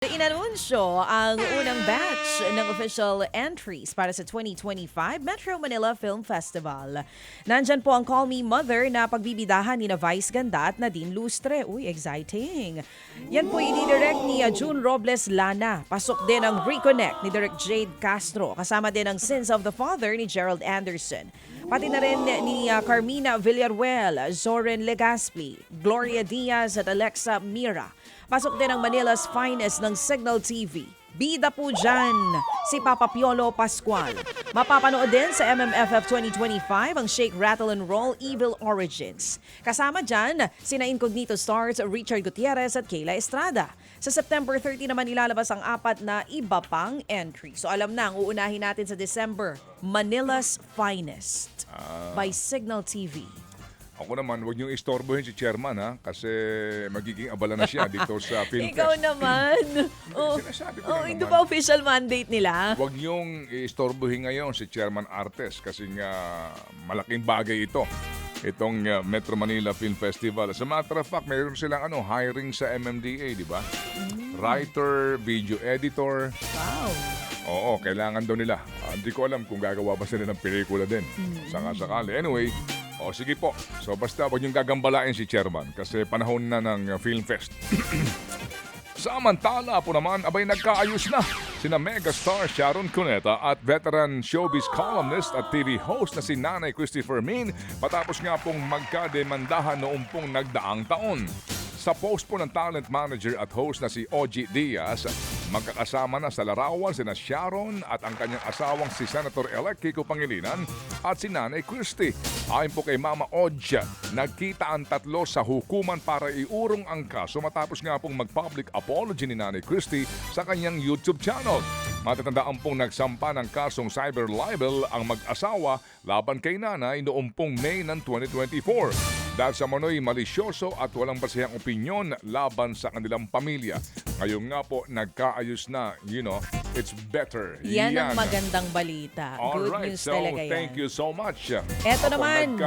Inanunsyo ang unang batch ng official entries para sa 2025 Metro Manila Film Festival. Nandyan po ang Call Me Mother na pagbibidahan ni na Vice Ganda at Nadine Lustre. Uy, exciting! Yan po i-direct ni June Robles Lana. Pasok din ang Reconnect ni Direk Jade Castro. Kasama din ang Sins of the Father ni Gerald Anderson. Pati na rin ni Carmina Villaruel, Zoren Legaspi, Gloria Diaz at Alexa Mira. Pasok din ang Manila's Finest ng Signal TV. Bida po dyan, si Papa Piolo Pascual. Mapapanood din sa MMFF 2025 ang Shake, Rattle and Roll Evil Origins. Kasama dyan, sina Incognito stars Richard Gutierrez at Kayla Estrada. Sa September 30 naman ilalabas ang apat na iba pang entry. So alam na, ang uunahin natin sa December, Manila's Finest by Signal TV. Ako naman, huwag niyong istorbohin si Chairman kasi magiging abala na siya dito sa Film Ikaw Fest. naman. Sinasabi ko lang Hindi naman. ba official mandate nila? Huwag niyong istorbohin ngayon si Chairman Artes kasi nga malaking bagay ito. Itong Metro Manila Film Festival. As a matter of fact, mayroon silang hiring sa MMDA, di ba? Writer, video editor. Wow. Oo, kailangan daw nila. Hindi ko alam kung gagawa ba sila ng pelikula din. Saka-sakali. Anyway, sige po. So basta huwag niyong gagambalain si Chairman kasi panahon na ng Film Fest. Samantala po naman, abay nagkaayos na sina megastar Sharon Cuneta at veteran showbiz columnist at TV host na si Nanay Christy Fermin patapos nga pong magkademandahan noong pong nagdaang taon. Sa post po ng talent manager at host na si OG Diaz, magkakasama na sa larawan sina Sharon at ang kanyang asawang si Senator-elect Kiko Pangilinan at si Nanay Christy. Ayon po kay Mama Oj, nagkita ang tatlo sa hukuman para iurong ang kaso matapos nga pong mag-public apology ni Nanay Christy sa kanyang YouTube channel. Matatandaan pong nagsampa ng kasong cyber libel ang mag-asawa laban kay Nanay noong pong May ng 2024. Dahil sa manoy malisyoso at walang basihang opinyon laban sa kanilang pamilya. Ngayon nga po, nagkaayos na, it's better. Yan ang magandang balita. Good Alright, news so talaga yan. thank you so much. Eto naman.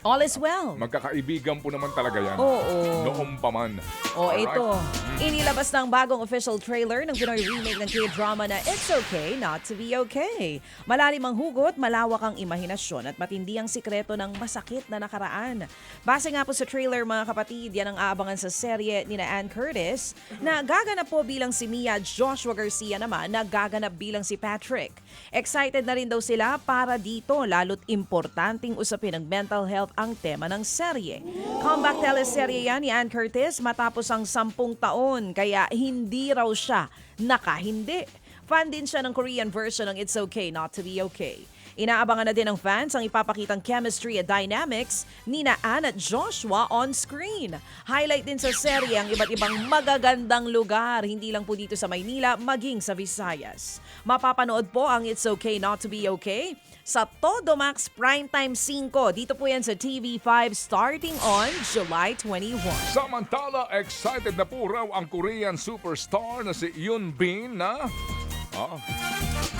All is well. Magkakaibigan po naman talaga yan. Oo. Noong pa man. Ito. Inilabas na ang bagong official trailer ng Pinoy remake ng K-drama na It's Okay Not to Be Okay. Malalim ang hugot, malawak ang imahinasyon at matindi ang sikreto ng masakit na nakaraan. Base nga po sa trailer mga kapatid, yan ang aabangan sa serye ni Ann Curtis na gaganap po bilang si Mia, Joshua Garcia naman na gaganap bilang si Patrick. Excited na rin daw sila para dito, lalo't importanteng usapin ng mental health ang tema ng serye. Comeback teleserye yan ni Ann Curtis matapos ang 10 taon, kaya hindi raw siya nakahindi. Fan din siya ng Korean version ng It's Okay Not to Be Okay. Inaabangan na din ng fans ang ipapakitang chemistry at dynamics ni na Ann at Joshua on screen. Highlight din sa serye ang iba't ibang magagandang lugar, hindi lang po dito sa Maynila, maging sa Visayas. Mapapanood po ang It's Okay Not to Be Okay sa Todo Max Primetime 5. Dito po yan sa TV5 starting on July 21. Samantala, excited na po raw ang Korean superstar na si Yoon Bin na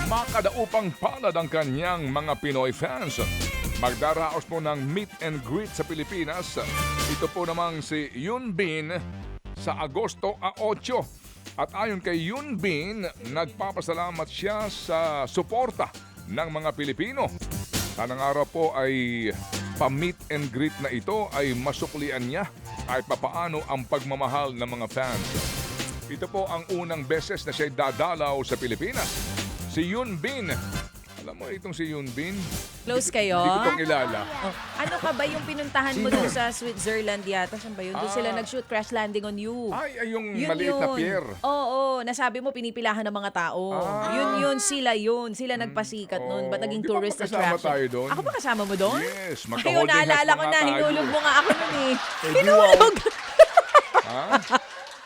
makadaupang palad ang kanyang mga Pinoy fans. Magdaraos po ng meet and greet sa Pilipinas. Ito po namang si Yoon Bin sa Agosto 8. At ayon kay Yoon Bin, nagpapasalamat siya sa suporta ng mga Pilipino. Sanang araw po ay pa-meet and greet na ito ay masuklian niya kahit papaano ang pagmamahal ng mga fans. Ito po ang unang beses na siya dadalaw sa Pilipinas. Si Yoon Bin. Alam mo itong si Yoon Bin? Close kayo? Hindi ko itong kilala. Ano ka ba yung pinuntahan mo dun sa Switzerland yata? Saan ba yun? Doon sila nag-shoot Crash Landing on You. Ay, yung Yun maliit na pier. Oo, nasabi mo pinipilahan ng mga tao. Yun, sila yun. Sila nagpasikat nun. Ba't naging Di ba tourist magkasama attraction? tayo doon? Ako ba kasama mo doon? Yes, Ayun, magka-holding hands naalala pa ko nga na. tayo. Hinulog mo nga ako nun eh. Eh, Hinulog! Ha?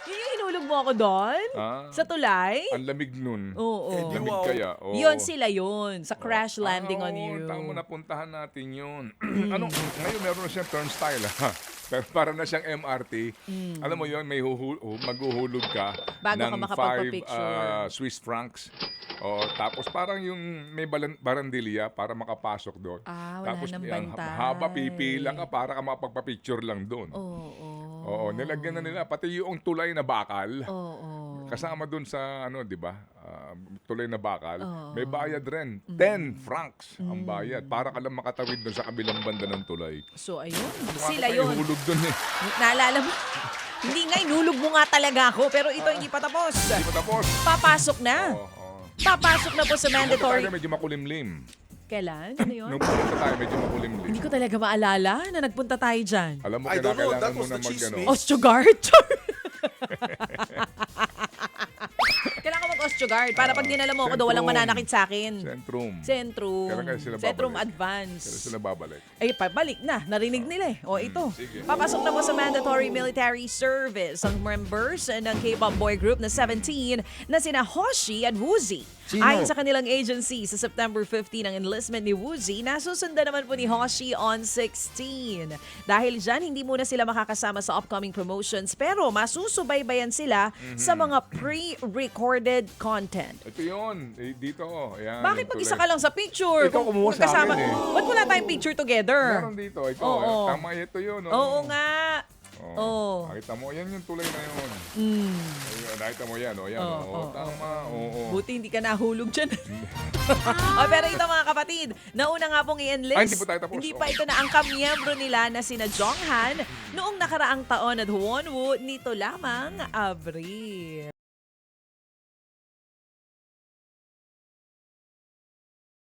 Yun yung hinulog mo ako doon? Sa tulay? Ang lamig nun. Oo. Lamig kaya. Oo. Yun sila yun. Sa Crash Landing on You. Tama, napuntahan natin yun. Ngayon meron na siyang turnstile. Pero para na siyang MRT. Alam mo yun, may maghuhulog ka Bago ka ng makapagpa-picture. 5 Swiss francs. Tapos parang yung may barandilya para makapasok doon. Wala Tapos nang ang bantay. haba pipila ka para ka makapagpa-picture lang doon. Oo. Oo, nilagyan na nila pati yung tulay na bakal. Oo. Kasama dun sa, ano, di ba, tulay na bakal, Oo. may bayad rin. 10 francs ang bayad. Para ka lang makatawid dun sa kabilang banda ng tulay. So, ayun. Kung Sila ako pa yun. ihulog dun eh. Naalala mo? Hindi nga, inulog mo nga talaga ako. Pero ito hindi pa tapos. Hindi pa tapos. Papasok na. Oo. Papasok na po sa Pumunta mandatory. tayo medyo makulimlim. Kailan? Ano yun? Nung pumunta tayo medyo makulimlim. Hindi ko talaga maalala na nagpunta tayo dyan. Alam mo, I don't know, kailangan that mo was na the mag, chismis. ano, Osteogard? Kailangan mag-Osteogard para pag dinala mo ako daw walang Centrum. mananakit sa akin. Centrum. Centrum. Kailan kaya sila Centrum babalik? Advance. Kailan sila babalik? Ay, pabalik na. Narinig nila eh. O, ito. sige. Papasok na po sa mandatory military service ang members ng K-pop boy group na 17 na sina Hoshi at Woozi. Sino? Ayon sa kanilang agency, sa September 15 ang enlistment ni Woozi, nasusundan naman po ni Hoshi on 16. Dahil dyan, hindi muna sila makakasama sa upcoming promotions pero masusubaybayan sila sa mga pre-recorded content. Ito yun. Eh, dito. Ayan, Bakit yung mag-isa tulay. ka lang sa picture? Ikaw Kung kumuha sa magkasama- akin eh. Ba't wala tayong picture together? Meron dito. Ikaw. Oo. Tama ito yun. Oo nga. Oo. Oo. Nakita mo, yan yung tulay na yun. Mm. Ayun, nakita mo yan. O, yan. Oo, Oo, oo, tama. Oo. Buti hindi ka nahulog dyan. Pero ito mga kapatid, nauna nga pong i-enlist. Ay, hindi pa tayo tapos. Hindi pa ito na ang kamiyembro nila na sina Jonghan noong nakaraang taon at Wonwoo nito lamang Abril.